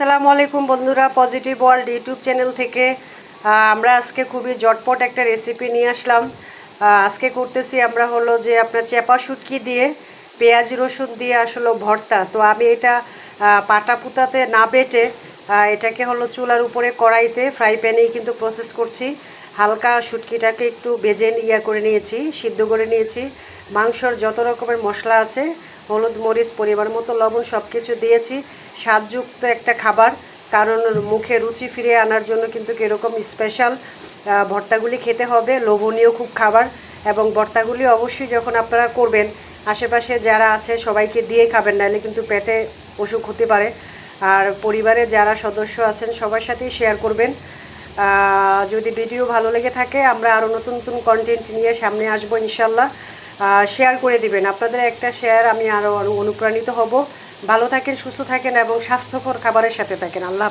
আসসালামু আলাইকুম বন্ধুরা, পজিটিভ ওয়ার্ল্ড ইউটিউব চ্যানেল থেকে আমরা আজকে খুবই জটপট একটা রেসিপি নিয়ে আসলাম। আজকে করতেছি আমরা হলো যে আপনার চেপা শুটকি দিয়ে পেঁয়াজ রসুন দিয়ে আসলে ভর্তা। তো আমি এটা পাটা পুতাতে না বেটে এটাকে হলো চুলার উপরে কড়াইতে ফ্রাই প্যানেই কিন্তু প্রসেস করছি। হালকা শুটকিটাকে একটু বেজে করে নিয়েছি, সিদ্ধ করে নিয়েছি। মাংসর যত রকমের মশলা আছে, হলুদ মরিচ পরিমাণ মতো লবণ সব কিছু দিয়েছি। স্বাদযুক্ত একটা খাবার, কারণ মুখে রুচি ফিরিয়ে আনার জন্য কিন্তু এরকম স্পেশাল ভর্তাগুলি খেতে হবে। লোভনীয় খুব খাবার, এবং ভর্তাগুলি অবশ্যই যখন আপনারা করবেন আশেপাশে যারা আছে সবাইকে দিয়ে খাবেন, নাহলে কিন্তু পেটে অসুখ হতে পারে। আর পরিবারে যারা সদস্য আছেন সবার সাথেই শেয়ার করবেন। যদি ভিডিও ভালো লেগে থাকে আমরা আরও নতুন নতুন কন্টেন্ট নিয়ে সামনে আসবো ইনশাল্লাহ। শেয়ার করে দিবেন, আপনাদের একটা শেয়ার আমি আরও অনুপ্রাণিত হব। ভালো থাকেন, সুস্থ থাকেন এবং স্বাস্থ্যকর খাবারের সাথে থাকেন। আল্লাহ।